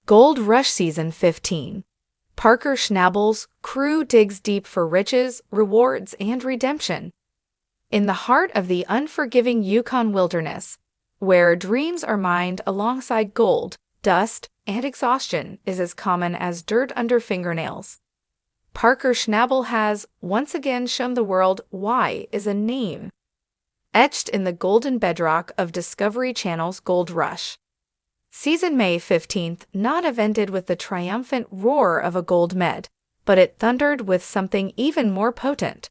Gold Rush Season 15. Parker Schnabel's crew digs deep for riches, rewards, and redemption. In the heart of the unforgiving Yukon wilderness, where dreams are mined alongside gold, dust and exhaustion is as common as dirt under fingernails, Parker Schnabel has once again shown the world why is a name etched in the golden bedrock of Discovery Channel's Gold Rush. Season May 15th not have ended with the triumphant roar of a gold med, but it thundered with something even more potent: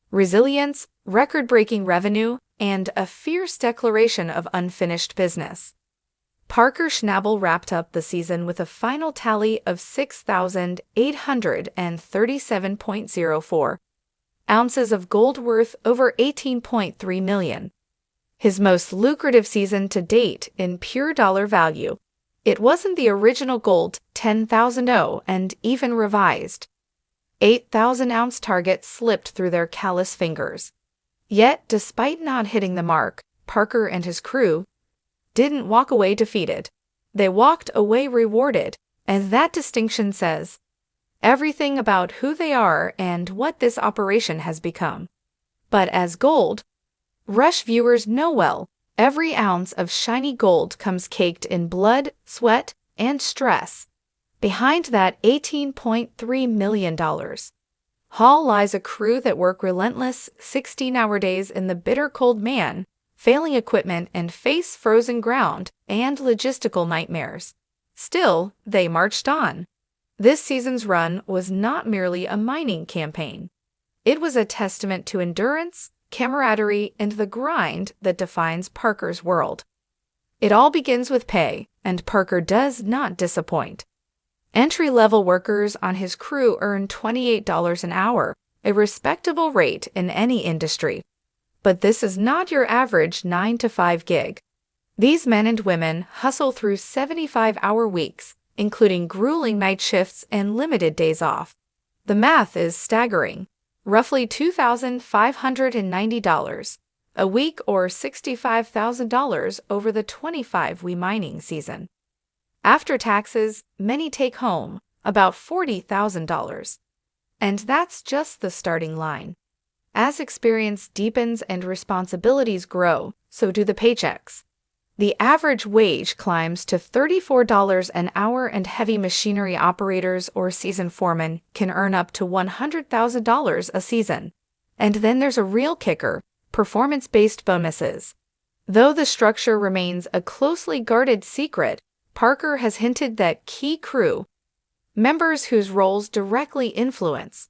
resilience, record-breaking revenue, and a fierce declaration of unfinished business. Parker Schnabel wrapped up the season with a final tally of 6,837.04 ounces of gold worth over $18.3 million. His most lucrative season to date in pure dollar value. It wasn't the original gold 10,000 and even revised 8,000-ounce target slipped through their callous fingers. Yet, despite not hitting the mark, Parker and his crew didn't walk away defeated. They walked away rewarded, and that distinction says everything about who they are and what this operation has become. But as Gold Rush viewers know well, every ounce of shiny gold comes caked in blood, sweat, and stress. Behind that $18.3 million haul lies a crew that work relentless 16-hour days in the bitter cold man, failing equipment and face frozen ground and logistical nightmares. Still, they marched on. This season's run was not merely a mining campaign. It was a testament to endurance, camaraderie, and the grind that defines Parker's world. It all begins with pay, and Parker does not disappoint. Entry-level workers on his crew earn $28 an hour, a respectable rate in any industry. But this is not your average 9-to-5 gig. These men and women hustle through 75-hour weeks, including grueling night shifts and limited days off. The math is staggering. Roughly $2,590 a week or $65,000 over the 25-week mining season. After taxes, many take home about $40,000. And that's just the starting line. As experience deepens and responsibilities grow, so do the paychecks. The average wage climbs to $34 an hour, and heavy machinery operators or seasoned foremen can earn up to $100,000 a season. And then there's a real kicker: performance-based bonuses. Though the structure remains a closely guarded secret, Parker has hinted that key crew members whose roles directly influence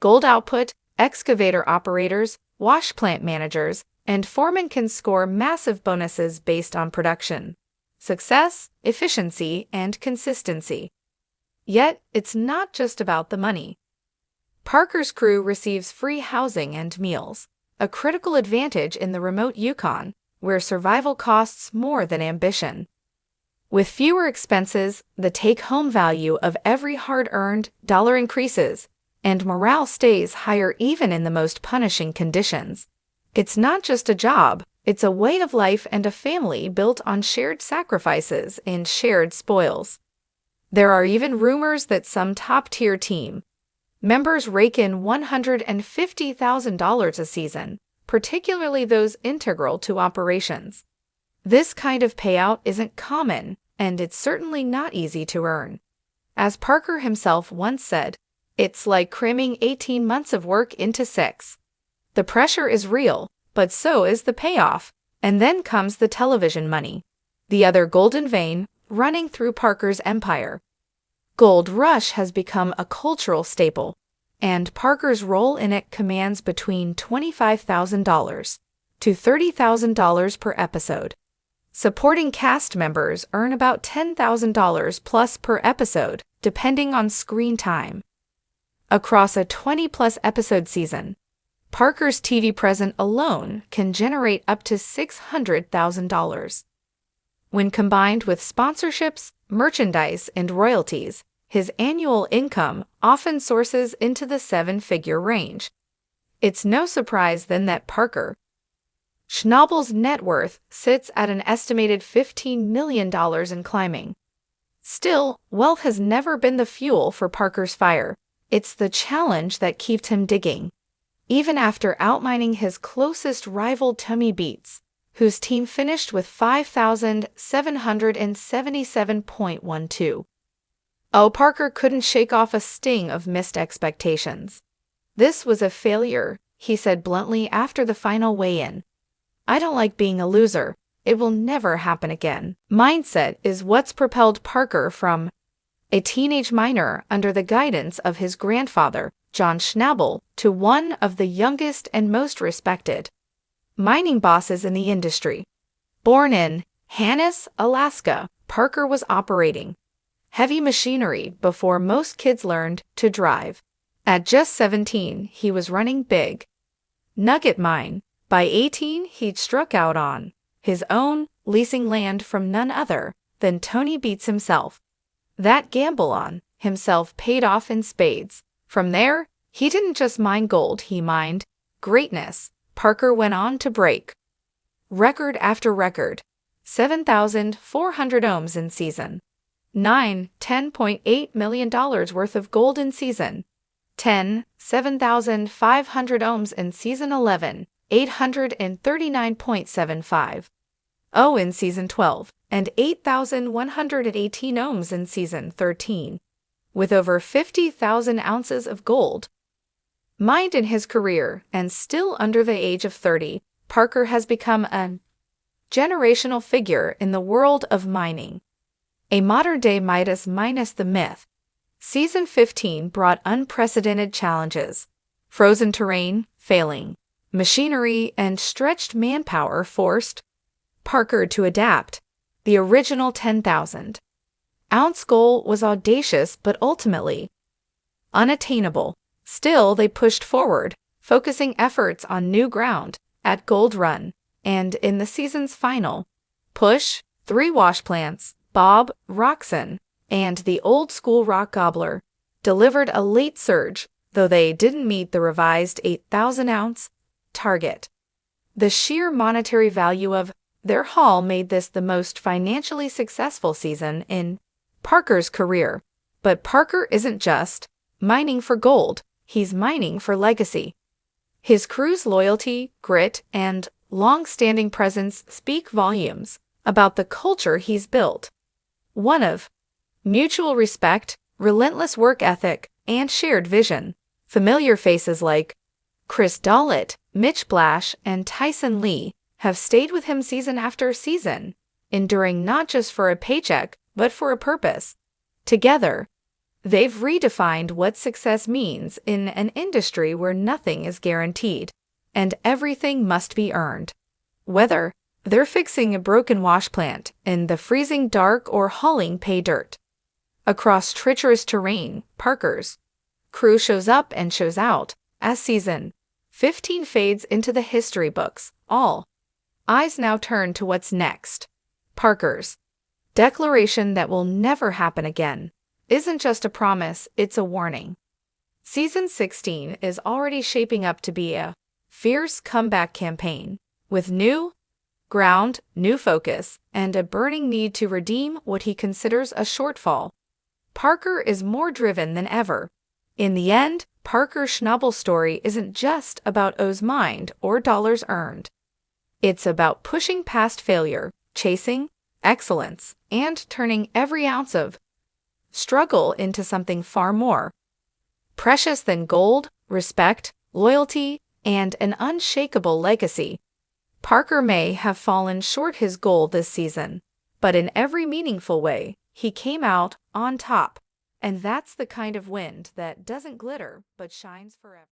gold output, excavator operators, wash plant managers, and foremen can score massive bonuses based on production, success, efficiency, and consistency. Yet, it's not just about the money. Parker's crew receives free housing and meals, a critical advantage in the remote Yukon, where survival costs more than ambition. With fewer expenses, the take-home value of every hard-earned dollar increases, and morale stays higher even in the most punishing conditions. It's not just a job, it's a way of life and a family built on shared sacrifices and shared spoils. There are even rumors that some top-tier team members rake in $150,000 a season, particularly those integral to operations. This kind of payout isn't common, and it's certainly not easy to earn. As Parker himself once said, "It's like cramming 18 months of work into 6. The pressure is real, but so is the payoff. And then comes the television money, the other golden vein running through Parker's empire. Gold Rush has become a cultural staple, and Parker's role in it commands between $25,000 to $30,000 per episode. Supporting cast members earn about $10,000 plus per episode, depending on screen time. Across a 20-plus episode season, Parker's TV presence alone can generate up to $600,000. When combined with sponsorships, merchandise, and royalties, his annual income often sources into the seven-figure range. It's no surprise then that Parker Schnabel's net worth sits at an estimated $15 million and climbing. Still, wealth has never been the fuel for Parker's fire. It's the challenge that keeps him digging. Even after outmining his closest rival Tommy Beats, whose team finished with 5,777.12. Oh, Parker couldn't shake off a sting of missed expectations. "This was a failure," he said bluntly after the final weigh-in. "I don't like being a loser. It will never happen again." Mindset is what's propelled Parker from a teenage miner under the guidance of his grandfather, John Schnabel, to one of the youngest and most respected mining bosses in the industry. Born in Hannes, Alaska, Parker was operating heavy machinery before most kids learned to drive. At just 17, he was running big nugget mine. By 18, he'd struck out on his own, leasing land from none other than Tony Beats himself. That gamble on himself paid off in spades. From there, he didn't just mine gold, he mined greatness. Parker went on to break record after record: 7,400 ohms in season 9, $10.8 million worth of gold in season 10, 7,500 ohms in season 11, 839.75. Oh, in season 12, and 8,118 ohms in season 13, with over 50,000 ounces of gold mined in his career. And still under the age of 30, Parker has become a generational figure in the world of mining. A modern-day Midas minus the myth. Season 15 brought unprecedented challenges: frozen terrain, failing machinery, and stretched manpower forced Parker to adapt. The original 10,000-ounce goal was audacious but ultimately unattainable. Still, they pushed forward, focusing efforts on new ground at Gold Run. And in the season's final push, 3 wash plants, Bob, Roxon, and the old-school rock gobbler, delivered a late surge, though they didn't meet the revised 8,000-ounce target. The sheer monetary value of their haul made this the most financially successful season in Parker's career. But Parker isn't just mining for gold, he's mining for legacy. His crew's loyalty, grit, and long-standing presence speak volumes about the culture he's built. One of mutual respect, relentless work ethic, and shared vision. Familiar faces like Chris Dollett, Mitch Blash, and Tyson Lee have stayed with him season after season, enduring not just for a paycheck, but for a purpose. Together, they've redefined what success means in an industry where nothing is guaranteed, and everything must be earned. Whether they're fixing a broken wash plant in the freezing dark or hauling pay dirt across treacherous terrain, Parker's crew shows up and shows out. As season 15 fades into the history books, all eyes now turn to what's next. Parker's declaration that will never happen again isn't just a promise, it's a warning. Season 16 is already shaping up to be a fierce comeback campaign, with new ground, new focus, and a burning need to redeem what he considers a shortfall. Parker is more driven than ever. In the end, Parker Schnabel's story isn't just about O's mind or dollars earned. It's about pushing past failure, chasing excellence, and turning every ounce of struggle into something far more precious than gold, respect, loyalty, and an unshakable legacy. Parker may have fallen short his goal this season, but in every meaningful way, he came out on top. And that's the kind of wind that doesn't glitter but shines forever.